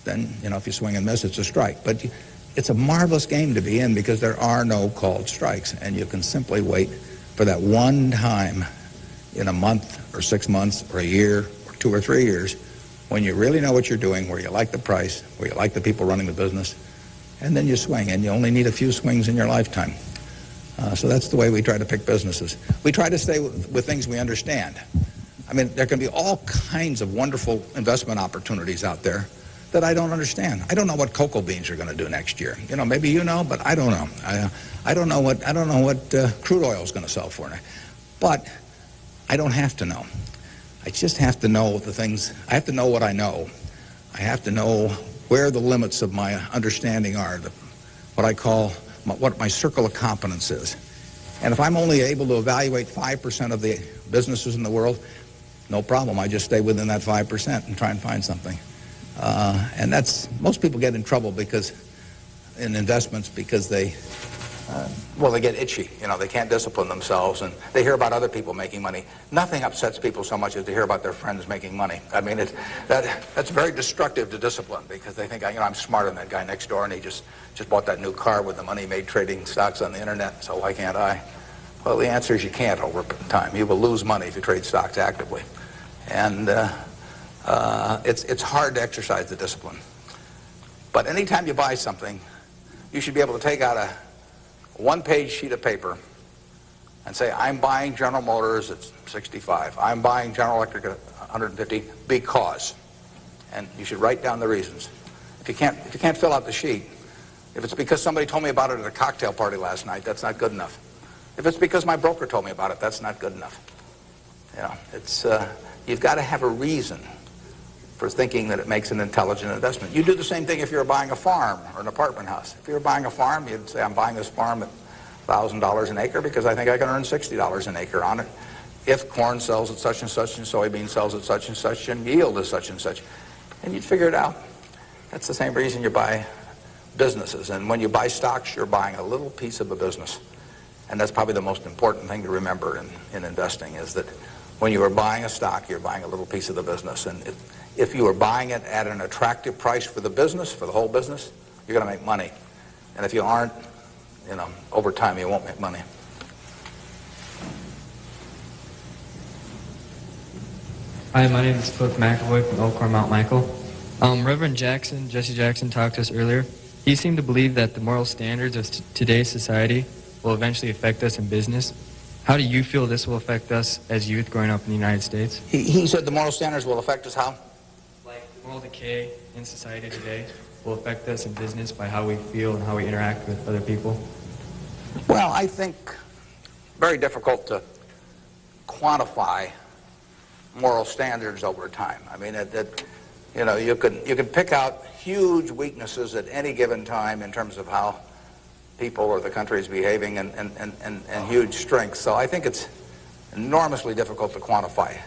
then, you know, if you swing and miss, it's a strike. But it's a marvelous game to be in because there are no called strikes, and you can simply wait for that one time in a month or 6 months or a year or 2 or 3 years when you really know what you're doing, where you like the price, where you like the people running the business, and then you swing, and you only need a few swings in your lifetime. So that's the way we try to pick businesses. We try to stay with things we understand. I mean, there can be all kinds of wonderful investment opportunities out there that I don't understand. I don't know what cocoa beans are going to do next year. You know, maybe you know, but I don't know. I don't know what crude oil is going to sell for. But I don't have to know. I just have to know the things. I have to know what I know. I have to know where the limits of my understanding are, what I call what my circle of competence is. And if I'm only able to evaluate 5% of the businesses in the world, no problem. I just stay within that 5% and try and find something. And that's, most people get in trouble because, in investments, because they get itchy. You know, they can't discipline themselves, and they hear about other people making money. Nothing upsets people so much as to hear about their friends making money. I mean, that's very destructive to discipline because they think, you know, I'm smarter than that guy next door, and he just bought that new car with the money he made trading stocks on the internet, so why can't I? Well, the answer is you can't over time. You will lose money if you trade stocks actively. And it's hard to exercise the discipline. But anytime you buy something, you should be able to take out a one-page sheet of paper and say, I'm buying General Motors at 65. I'm buying General Electric at 150 because. And you should write down the reasons. If you can't fill out the sheet, if it's because somebody told me about it at a cocktail party last night, that's not good enough. If it's because my broker told me about it, that's not good enough. You know, it's you've got to have a reason for thinking that it makes an intelligent investment. You do the same thing if you're buying a farm or an apartment house. If you're buying a farm, you'd say, I'm buying this farm at $1,000 an acre because I think I can earn $60 an acre on it if corn sells at such and such and soybean sells at such and such and yield is such and such. And you'd figure it out. That's the same reason you buy businesses. And when you buy stocks, you're buying a little piece of a business. And that's probably the most important thing to remember in investing is that when you are buying a stock, you're buying a little piece of the business. And if you are buying it at an attractive price for the business, for the whole business, you're going to make money. And if you aren't, you know, over time you won't make money. Hi, my name is Cliff McAvoy from Elkhorn Mount Michael. Reverend Jackson, Jesse Jackson, talked to us earlier. He seemed to believe that the moral standards of today's society will eventually affect us in business. How do you feel this will affect us as youth growing up in the United States? He said the moral standards will affect us how? Like the moral decay in society today. will affect us in business by how we feel and how we interact with other people? Well, I think very difficult to quantify moral standards over time. I mean, you can pick out huge weaknesses at any given time in terms of how people or the country is behaving, and huge strengths. So I think it's enormously difficult to quantify.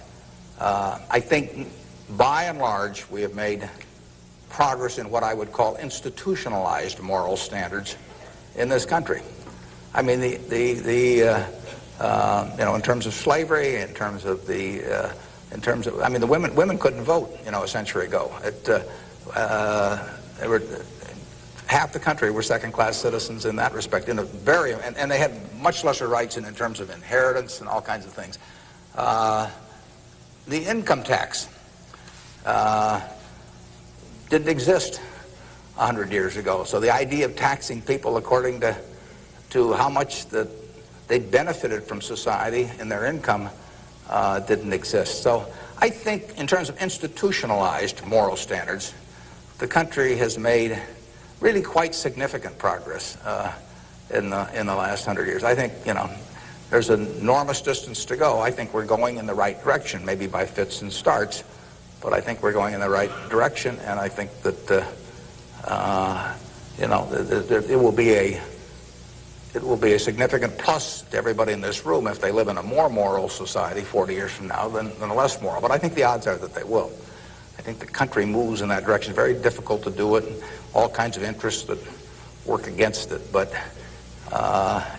I think, by and large, we have made progress in what I would call institutionalized moral standards in this country. I mean, in terms of slavery, in terms of the women couldn't vote, a century ago. Half the country were second-class citizens in that respect, and they had much lesser rights in terms of inheritance and all kinds of things. The income tax didn't exist 100 years ago, so the idea of taxing people according to how much that they benefited from society and their income didn't exist. So I think in terms of institutionalized moral standards, the country has made really quite significant progress in the last 100 years. I think, there's an enormous distance to go. I think we're going in the right direction, maybe by fits and starts, but I think we're going in the right direction, and I think that it will be a significant plus to everybody in this room if they live in a more moral society 40 years from now than a less moral. But I think the odds are that they will. I think the country moves in that direction. It's very difficult to do it, and all kinds of interests that work against it. But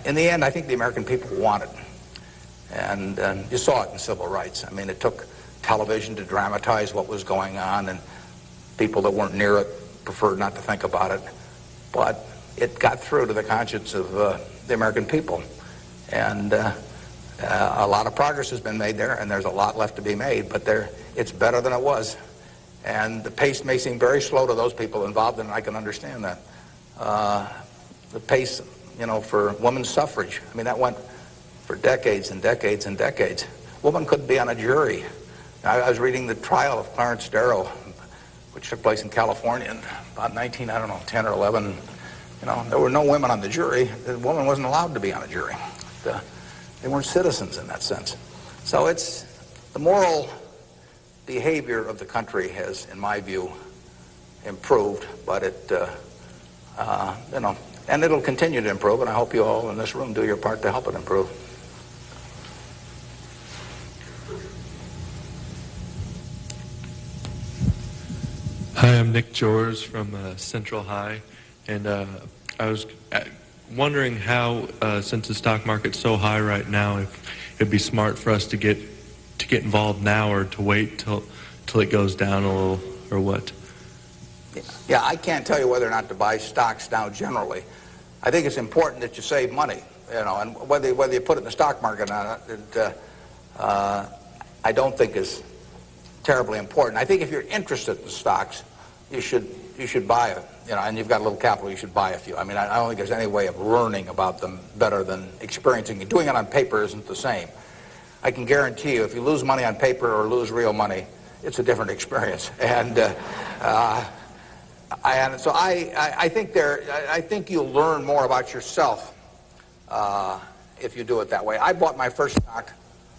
in the end, I think the American people want it. And you saw it in civil rights. I mean, it took television to dramatize what was going on, and people that weren't near it preferred not to think about it. But it got through to the conscience of the American people. And a lot of progress has been made there, and there's a lot left to be made, but it's better than it was. And the pace may seem very slow to those people involved, and I can understand that. The pace, for women's suffrage, I mean, that went for decades and decades and decades. Women couldn't be on a jury. I was reading the trial of Clarence Darrow, which took place in California in about 10 or 11. There were no women on the jury. The woman wasn't allowed to be on a jury. They weren't citizens in that sense. So it's the moral behavior of the country has, in my view, improved, but and it'll continue to improve, and I hope you all in this room do your part to help it improve. Hi, I'm Nick Jors from Central High, and I was wondering how, since the stock market's so high right now, if it'd be smart for us to get involved now or to wait till it goes down a little, or what? Yeah, I can't tell you whether or not to buy stocks now generally. I think it's important that you save money, and whether you put it in the stock market or not, I don't think is terribly important. I think if you're interested in stocks, you should buy it, and you've got a little capital, you should buy a few. I mean, I don't think there's any way of learning about them better than experiencing it. Doing it on paper isn't the same. I can guarantee you, if you lose money on paper or lose real money, it's a different experience. And so I think you'll learn more about yourself if you do it that way. I bought my first stock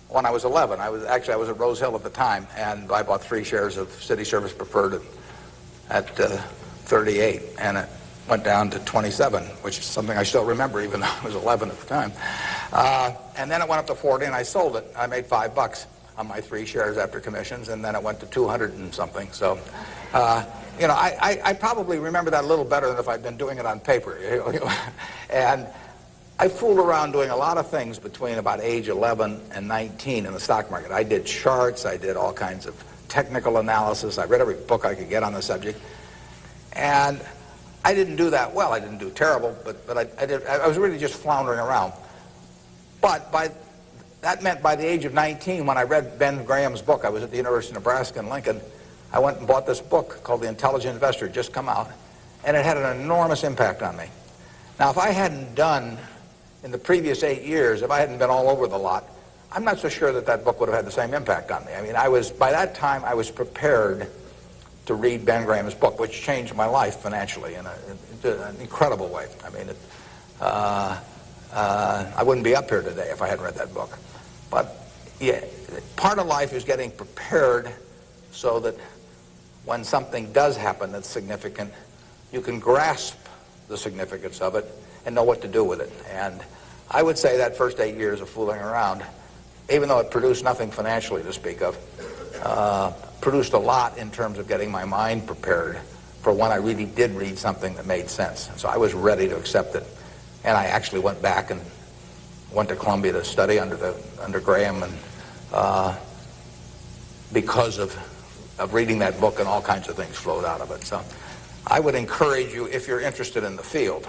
when I was 11. I was at Rose Hill at the time, and I bought 3 shares of City Service Preferred at 38, and it went down to 27, which is something I still remember, even though I was 11 at the time. And then it went up to 40, and I sold it. I made $5 on my 3 shares after commissions, and then it went to 200 and something. So, I probably remember that a little better than if I'd been doing it on paper. And I fooled around doing a lot of things between about age 11 and 19 in the stock market. I did charts, I did all kinds of technical analysis, I read every book I could get on the subject. And I didn't do that well. I didn't do terrible, but I was really just floundering around. But that meant by the age of 19, when I read Ben Graham's book, I was at the University of Nebraska in Lincoln, I went and bought this book called The Intelligent Investor. It just come out, and it had an enormous impact on me. Now, if I hadn't done, in the previous 8 years, if I hadn't been all over the lot, I'm not so sure that book would have had the same impact on me. I mean, by that time, I was prepared to read Ben Graham's book, which changed my life financially in an incredible way. I mean, I wouldn't be up here today if I hadn't read that book. But yeah, part of life is getting prepared so that when something does happen that's significant, you can grasp the significance of it and know what to do with it. And I would say that first 8 years of fooling around, even though it produced nothing financially to speak of, produced a lot in terms of getting my mind prepared for when I really did read something that made sense. So I was ready to accept it. And I actually went back and went to Columbia to study under Graham, and because of reading that book, and all kinds of things flowed out of it. So I would encourage you, if you're interested in the field,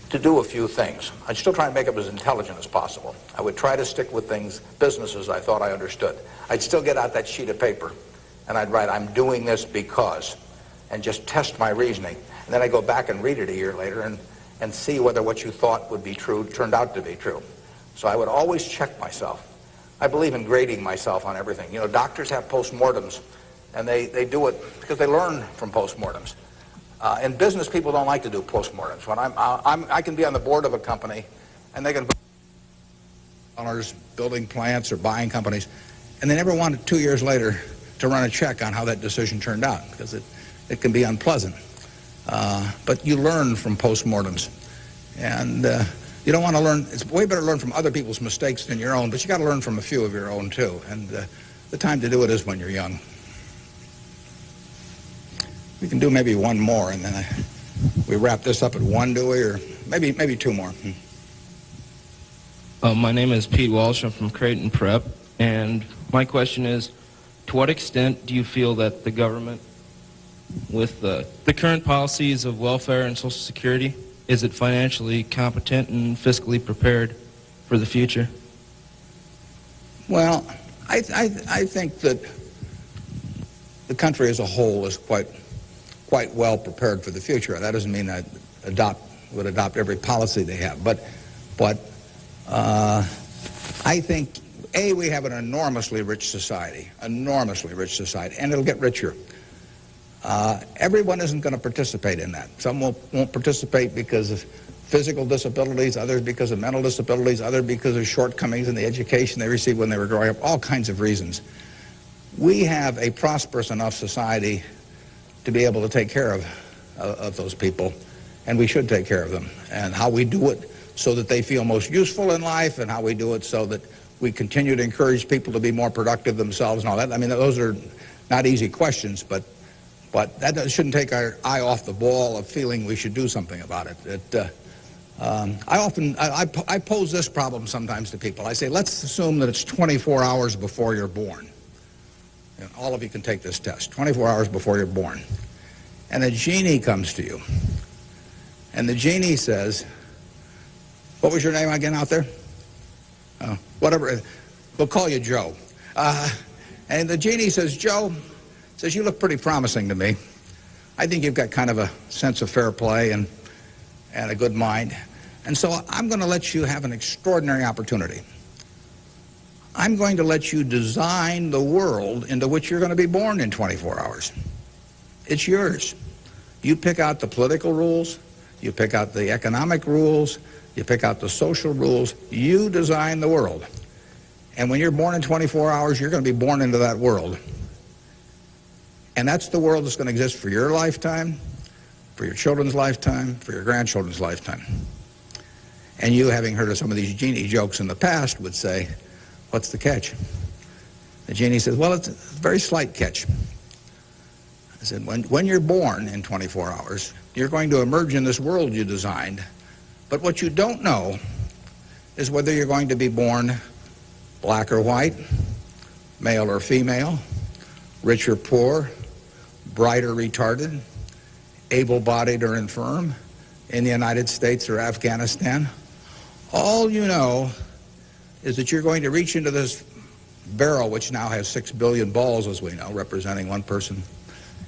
to do a few things. I'd still try and make it as intelligent as possible. I would try to stick with things, businesses I thought I understood. I'd still get out that sheet of paper and I'd write, I'm doing this because, and just test my reasoning. And then I'd go back and read it a year later and see whether what you thought would be true turned out to be true. So I would always check myself. I believe in grading myself on everything. You know, doctors have postmortems, and they do it because they learn from postmortems. In business, people don't like to do postmortems. When I can be on the board of a company, and they can be owners building plants or buying companies, and they never want it 2 years later to run a check on how that decision turned out, because it can be unpleasant. But you learn from postmortems, and you don't want to learn. It's way better to learn from other people's mistakes than your own, but you got to learn from a few of your own too. And the time to do it is when you're young. We can do maybe one more, and then we wrap this up at one, do we? Or maybe two more. My name is Pete Walsh. I'm from Creighton Prep. And my question is, to what extent do you feel that the government, with the current policies of welfare and Social Security, is it financially competent and fiscally prepared for the future? Well, I think that the country as a whole is quite well prepared for the future. That doesn't mean I would adopt every policy they have, but I think, A, we have an enormously rich society, and it'll get richer. Everyone isn't going to participate in that. Some won't participate because of physical disabilities, others because of mental disabilities, others because of shortcomings in the education they received when they were growing up, all kinds of reasons. We have a prosperous enough society to be able to take care of those people, and we should take care of them. And how we do it so that they feel most useful in life, and how we do it so that we continue to encourage people to be more productive themselves and all that. I mean, those are not easy questions, but that shouldn't take our eye off the ball of feeling we should do something about it. I pose this problem sometimes to people. I say, let's assume that it's 24 hours before you're born. And all of you can take this test, 24 hours before you're born. And a genie comes to you. And the genie says, what was your name again out there? Whatever, we'll call you Joe. And the genie says, Joe, says, you look pretty promising to me. I think you've got kind of a sense of fair play and a good mind. And so I'm going to let you have an extraordinary opportunity. I'm going to let you design the world into which you're going to be born in 24 hours. It's yours. You pick out the political rules, you pick out the economic rules, you pick out the social rules, you design the world. And when you're born in 24 hours, you're going to be born into that world. And that's the world that's going to exist for your lifetime, for your children's lifetime, for your grandchildren's lifetime. And you, having heard of some of these genie jokes in the past, would say, what's the catch? The genie says, well, it's a very slight catch. I said, when you're born in 24 hours, you're going to emerge in this world you designed. But what you don't know is whether you're going to be born black or white, male or female, rich or poor, bright or retarded, able-bodied or infirm, in the United States or Afghanistan. All you know is that you're going to reach into this barrel, which now has 6 billion balls, as we know, representing one person,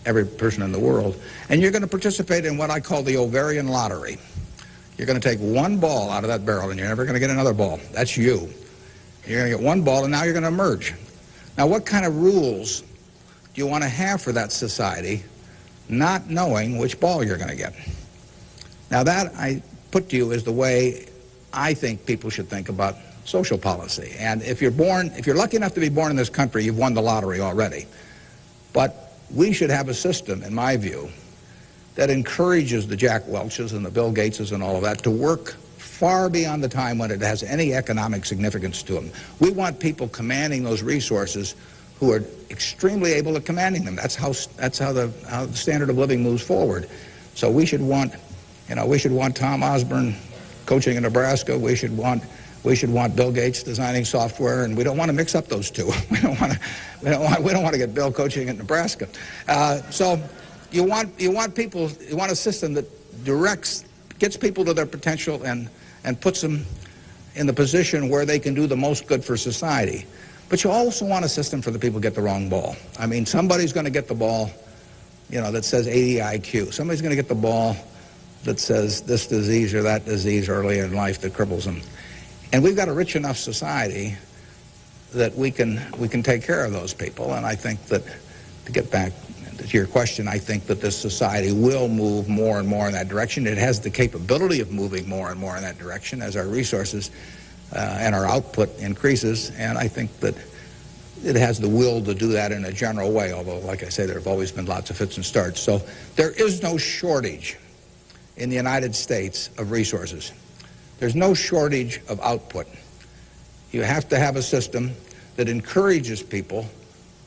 every person in the world, and you're going to participate in what I call the ovarian lottery. You're going to take one ball out of that barrel, and you're never going to get another ball. That's you. You're going to get one ball, and now you're going to emerge. Now, what kind of rules do you want to have for that society, not knowing which ball you're going to get? Now, that I put to you is the way I think people should think about social policy. And if you're lucky enough to be born in this country, you've won the lottery already. But we should have a system, in my view, that encourages the Jack Welches and the Bill Gateses and all of that to work far beyond the time when it has any economic significance to them. We want people commanding those resources who are extremely able at commanding them. That's how the standard of living moves forward. So we should want, Tom Osborne coaching in Nebraska. We should want Bill Gates designing software, and we don't want to mix up those two. We don't want to get Bill coaching in Nebraska. So you want a system that gets people to their potential and puts them in the position where they can do the most good for society. But you also want a system for the people who get the wrong ball. I mean, somebody's going to get the ball, that says 80 IQ. Somebody's going to get the ball that says this disease or that disease early in life that cripples them. And we've got a rich enough society that we can take care of those people. And I think that, to get back to your question, I think that this society will move more and more in that direction. It has the capability of moving more and more in that direction as our resources and our output increases. And I think that it has the will to do that in a general way, although, like I say, there have always been lots of fits and starts. So there is no shortage in the United States of resources. There's no shortage of output. You have to have a system that encourages people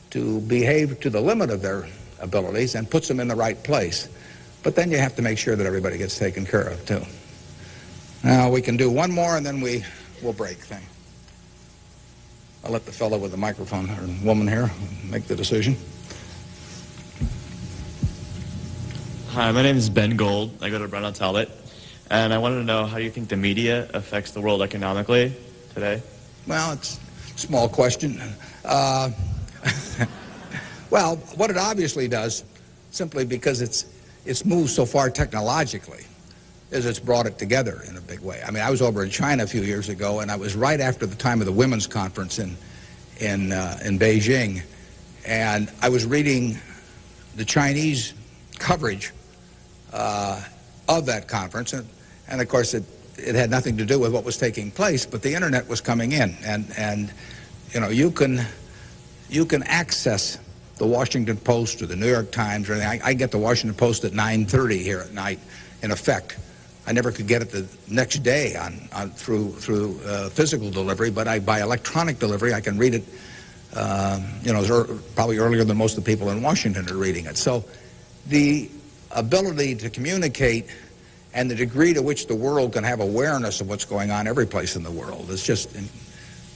to behave to the limit of their abilities and puts them in the right place. But then you have to make sure that everybody gets taken care of, too. Now, we can do one more, and then we'll break thing. I'll let the fellow with the microphone, or woman here, make the decision. Hi, my name is Ben Gold. I go to Brown Talbot. And I wanted to know, how do you think the media affects the world economically today? Well, it's a small question. Well, what it obviously does, simply because it's moved so far technologically, is it's brought it together in a big way. I mean, I was over in China a few years ago, and I was right after the time of the women's conference in Beijing, and I was reading the Chinese coverage of that conference, and of course it had nothing to do with what was taking place, but the internet was coming in, and you can access the Washington Post or the New York Times or anything. I get the Washington Post at 9:30 here at night, in effect. I never could get it the next day through physical delivery, but by electronic delivery I can read it probably earlier than most of the people in Washington are reading it. So the ability to communicate and the degree to which the world can have awareness of what's going on every place in the world is just,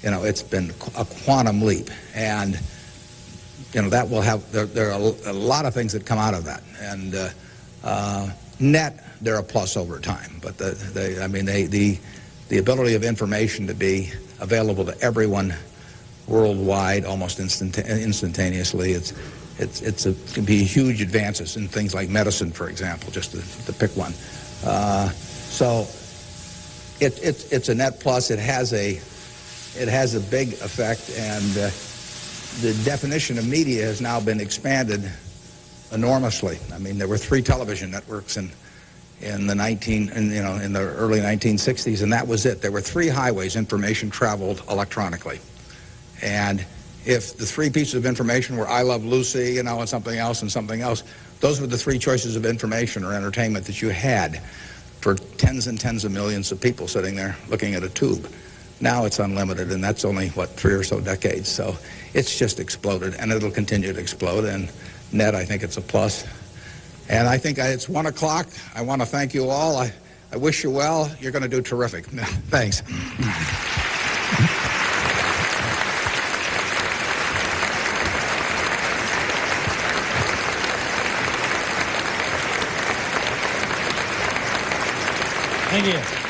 it's been a quantum leap. And, that will have, there are a lot of things that come out of that. And net, they're a plus over time. But the ability of information to be available to everyone worldwide almost instantaneously, it can be huge advances in things like medicine, for example, just to pick one. So it's a net plus. It has a big effect, and the definition of media has now been expanded enormously. I mean, there were 3 television networks in the early 1960s, and that was it. There were 3 highways information traveled electronically, and if the 3 pieces of information were I Love Lucy, and something else and something else, those were the 3 choices of information or entertainment that you had for tens and tens of millions of people sitting there looking at a tube. Now it's unlimited, and that's only, 3 or so decades. So it's just exploded, and it'll continue to explode. And net, I think it's a plus. And I think it's 1 o'clock. I want to thank you all. I wish you well. You're going to do terrific. Thanks. Thank you.